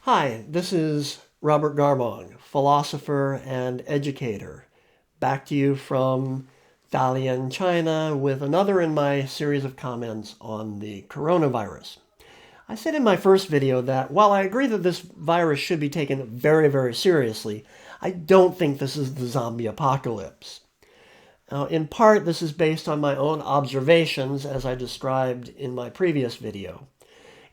Hi, this is Robert Garbong, philosopher and educator. Back to you from Dalian, China, with another in my series of comments on the coronavirus. I said in my first video that while I agree that this virus should be taken very, very seriously, I don't think this is the zombie apocalypse. Now, in part, this is based on my own observations as I described in my previous video.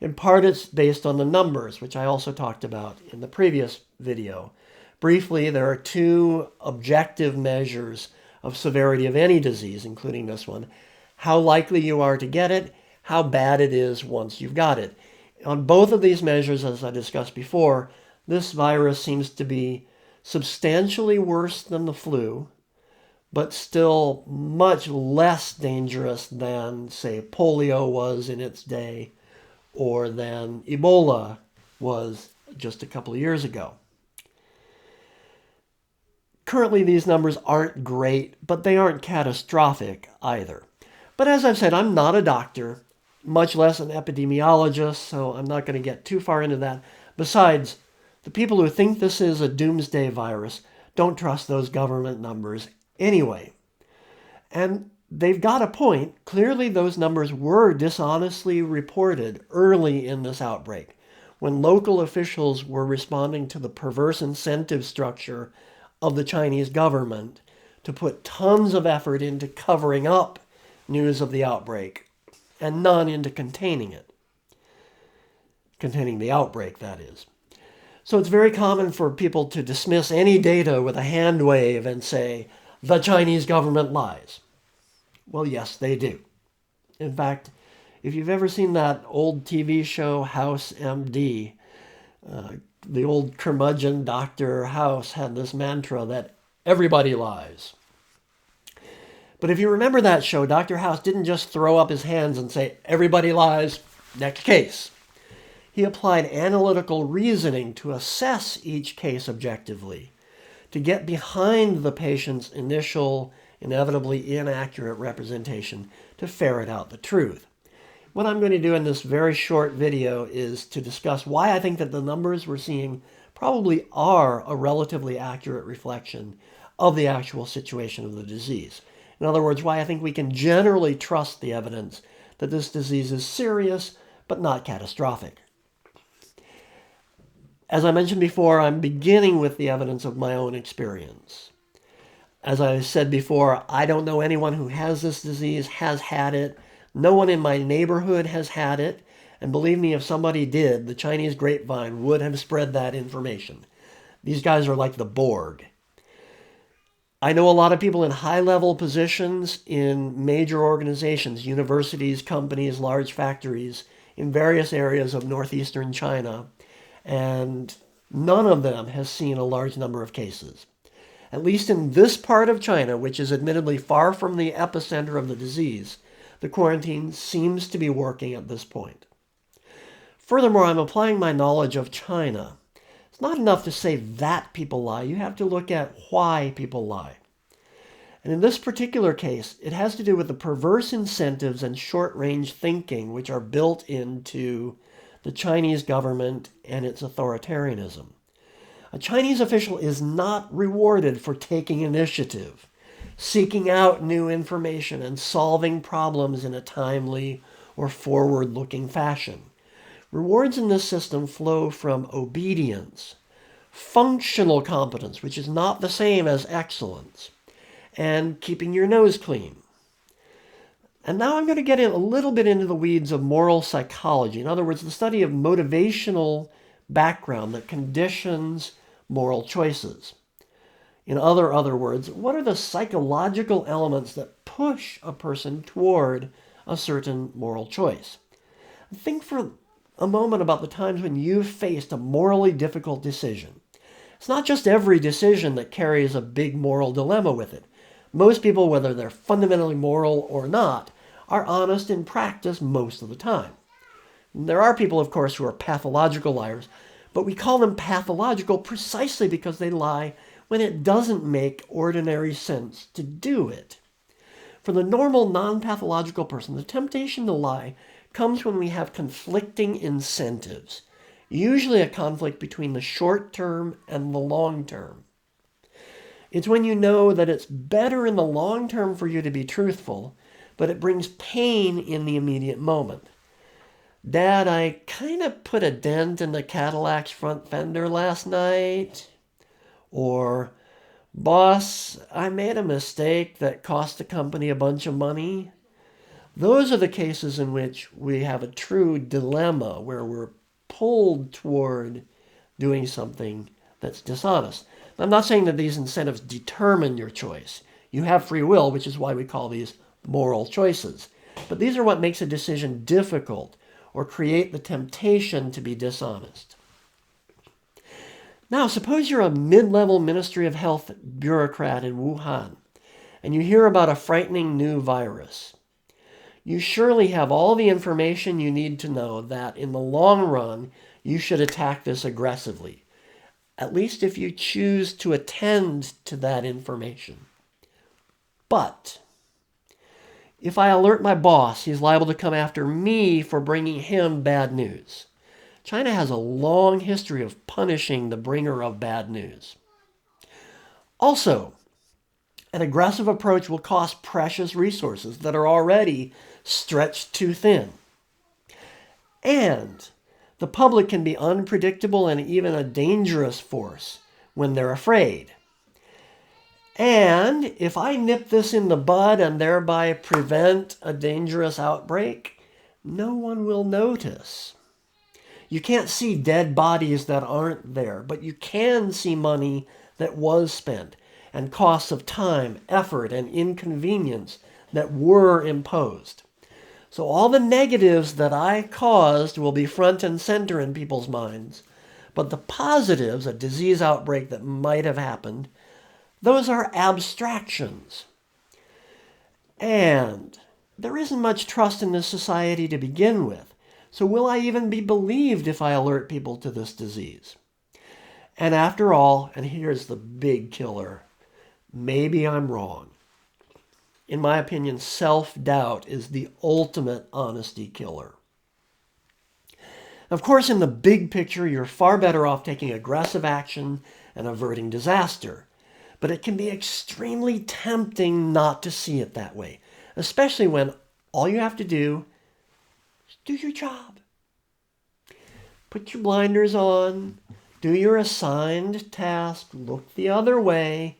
In part, it's based on the numbers, which I also talked about in the previous video. Briefly, there are two objective measures of severity of any disease, including this one: how likely you are to get it, how bad it is once you've got it. On both of these measures, as I discussed before, this virus seems to be substantially worse than the flu, but still much less dangerous than, say, polio was in its day, or than Ebola was just a couple of years ago. Currently, these numbers aren't great, but they aren't catastrophic either. But as I've said, I'm not a doctor, much less an epidemiologist, so I'm not going to get too far into that. Besides, the people who think this is a doomsday virus don't trust those government numbers anyway. And they've got a point. Clearly, those numbers were dishonestly reported early in this outbreak, when local officials were responding to the perverse incentive structure of the Chinese government to put tons of effort into covering up news of the outbreak and none into containing it. Containing the outbreak, that is. So it's very common for people to dismiss any data with a hand wave and say, the Chinese government lies. Well, yes, they do. In fact, if you've ever seen that old TV show, House MD, the old curmudgeon Dr. House had this mantra that everybody lies. But if you remember that show, Dr. House didn't just throw up his hands and say, everybody lies, next case. He applied analytical reasoning to assess each case objectively, to get behind the patient's initial, inevitably inaccurate representation to ferret out the truth. What I'm going to do in this very short video is to discuss why I think that the numbers we're seeing probably are a relatively accurate reflection of the actual situation of the disease. In other words, why I think we can generally trust the evidence that this disease is serious but not catastrophic. As I mentioned before, I'm beginning with the evidence of my own experience. As I said before, I don't know anyone who has this disease, has had it. No one in my neighborhood has had it. And believe me, if somebody did, the Chinese grapevine would have spread that information. These guys are like the Borg. I know a lot of people in high-level positions in major organizations, universities, companies, large factories, in various areas of northeastern China, and none of them has seen a large number of cases. At least in this part of China, which is admittedly far from the epicenter of the disease, the quarantine seems to be working at this point. Furthermore, I'm applying my knowledge of China. It's not enough to say that people lie. You have to look at why people lie. And in this particular case, it has to do with the perverse incentives and short-range thinking which are built into the Chinese government and its authoritarianism. A Chinese official is not rewarded for taking initiative, seeking out new information, and solving problems in a timely or forward-looking fashion. Rewards in this system flow from obedience, functional competence, which is not the same as excellence, and keeping your nose clean. And now I'm going to get in a little bit into the weeds of moral psychology. In other words, the study of motivational background that conditions moral choices. In other words, what are the psychological elements that push a person toward a certain moral choice? Think for a moment about the times when you've faced a morally difficult decision. It's not just every decision that carries a big moral dilemma with it. Most people, whether they're fundamentally moral or not, are honest in practice most of the time. There are people, of course, who are pathological liars, but we call them pathological precisely because they lie when it doesn't make ordinary sense to do it. For the normal, non-pathological person, the temptation to lie comes when we have conflicting incentives. usually a conflict between the short term and the long term. It's when you know that it's better in the long term for you to be truthful, but it brings pain in the immediate moment. Dad, I kind of put a dent in the Cadillac's front fender last night. Or, boss, I made a mistake that cost the company a bunch of money. Those are the cases in which we have a true dilemma where we're pulled toward doing something that's dishonest. I'm not saying that these incentives determine your choice. You have free will, which is why we call these moral choices. But these are what makes a decision difficult or create the temptation to be dishonest. Now, suppose you're a mid-level Ministry of Health bureaucrat in Wuhan, and you hear about a frightening new virus. You surely have all the information you need to know that, in the long run, you should attack this aggressively, at least if you choose to attend to that information. But if I alert my boss, he's liable to come after me for bringing him bad news. China has a long history of punishing the bringer of bad news. Also, an aggressive approach will cost precious resources that are already stretched too thin. And the public can be unpredictable and even a dangerous force when they're afraid. And if I nip this in the bud and thereby prevent a dangerous outbreak, no one will notice. You can't see dead bodies that aren't there, but you can see money that was spent and costs of time, effort, and inconvenience that were imposed. So all the negatives that I caused will be front and center in people's minds, but the positives, a disease outbreak that might have happened, those are abstractions. And there isn't much trust in this society to begin with. So will I even be believed if I alert people to this disease? And after all, and here's the big killer, maybe I'm wrong. In my opinion, self-doubt is the ultimate honesty killer. Of course, in the big picture, you're far better off taking aggressive action and averting disaster. But it can be extremely tempting not to see it that way, especially when all you have to do is do your job. Put your blinders on, do your assigned task, look the other way,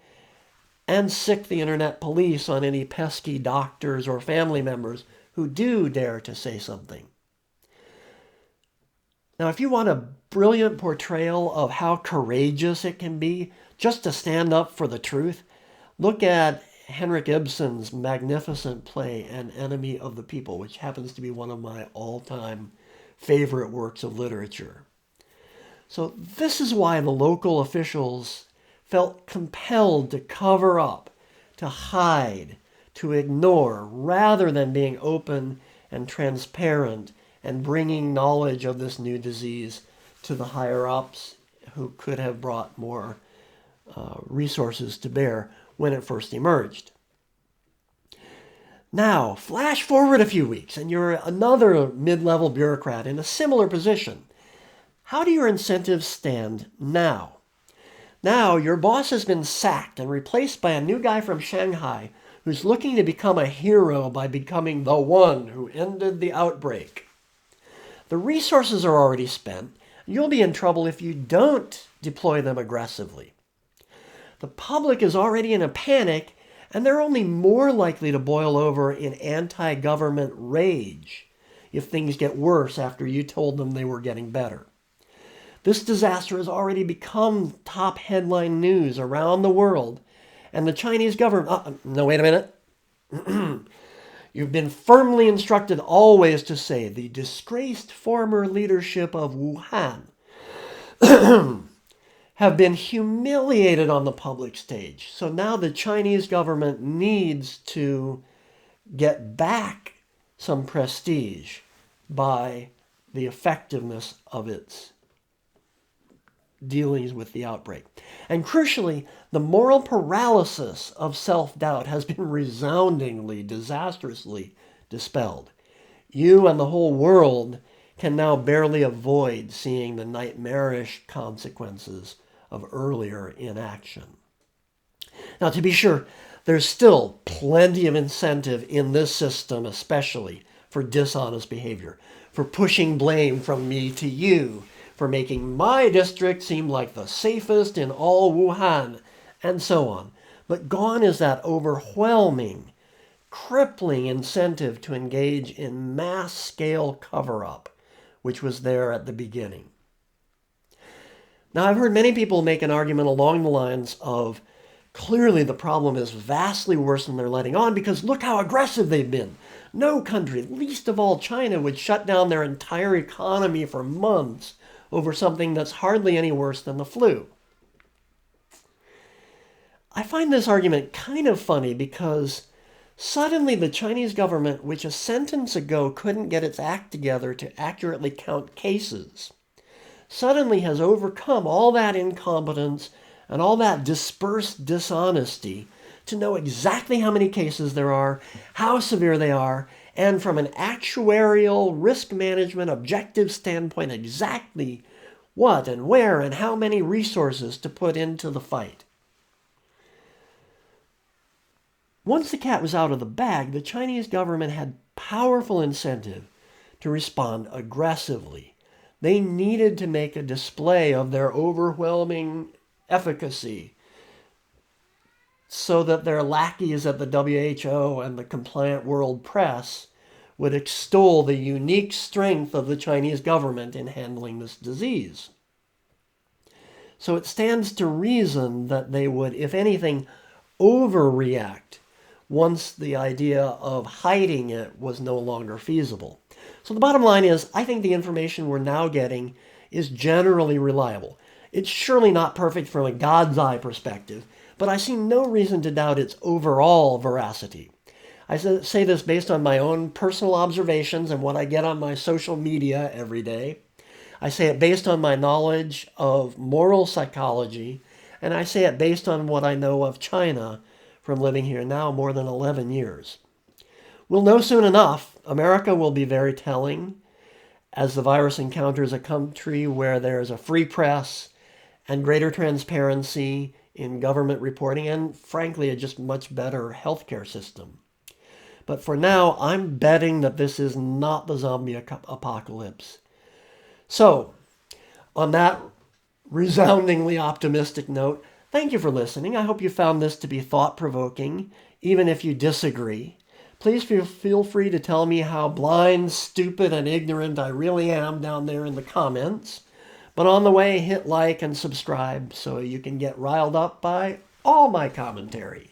and sic the internet police on any pesky doctors or family members who do dare to say something. Now, if you want a brilliant portrayal of how courageous it can be just to stand up for the truth, look at Henrik Ibsen's magnificent play, An Enemy of the People, which happens to be one of my all-time favorite works of literature. So this is why the local officials felt compelled to cover up, to hide, to ignore, rather than being open and transparent and bringing knowledge of this new disease to the higher-ups who could have brought more resources to bear when it first emerged. Now, flash forward a few weeks, and you're another mid-level bureaucrat in a similar position. How do your incentives stand now? Now, your boss has been sacked and replaced by a new guy from Shanghai who's looking to become a hero by becoming the one who ended the outbreak. The resources are already spent. You'll be in trouble if you don't deploy them aggressively. The public is already in a panic, and they're only more likely to boil over in anti-government rage if things get worse after you told them they were getting better. This disaster has already become top headline news around the world, and the Chinese government... no, wait a minute. You've been firmly instructed always to say the disgraced former leadership of Wuhan have been humiliated on the public stage. So now the Chinese government needs to get back some prestige by the effectiveness of its dealings with the outbreak. And crucially, the moral paralysis of self-doubt has been resoundingly, disastrously dispelled. You and the whole world can now barely avoid seeing the nightmarish consequences of earlier inaction. Now, to be sure, there's still plenty of incentive in this system, especially for dishonest behavior, for pushing blame from me to you, for making my district seem like the safest in all Wuhan, and so on. But gone is that overwhelming, crippling incentive to engage in mass-scale cover-up, which was there at the beginning. Now, I've heard many people make an argument along the lines of, clearly the problem is vastly worse than they're letting on because look how aggressive they've been. No country, least of all China, would shut down their entire economy for months over something that's hardly any worse than the flu. I find this argument kind of funny because suddenly the Chinese government, which a sentence ago couldn't get its act together to accurately count cases, suddenly has overcome all that incompetence and all that dispersed dishonesty to know exactly how many cases there are, how severe they are, and from an actuarial risk management objective standpoint, exactly what and where and how many resources to put into the fight. Once the cat was out of the bag, the Chinese government had powerful incentive to respond aggressively. They needed to make a display of their overwhelming efficacy so that their lackeys at the WHO and the compliant world press would extol the unique strength of the Chinese government in handling this disease. So it stands to reason that they would, if anything, overreact once the idea of hiding it was no longer feasible. So the bottom line is, I think the information we're now getting is generally reliable. It's surely not perfect from a God's eye perspective, but I see no reason to doubt its overall veracity. I say this based on my own personal observations and what I get on my social media every day. I say it based on my knowledge of moral psychology, and I say it based on what I know of China from living here now more than 11 years. We'll know soon enough. America will be very telling as the virus encounters a country where there's a free press and greater transparency in government reporting and, frankly, a just much better healthcare system. But for now, I'm betting that this is not the zombie apocalypse. So, on that resoundingly optimistic note, thank you for listening. I hope you found this to be thought-provoking, even if you disagree. Please feel free to tell me how blind, stupid, and ignorant I really am down there in the comments. But on the way, hit like and subscribe so you can get riled up by all my commentary.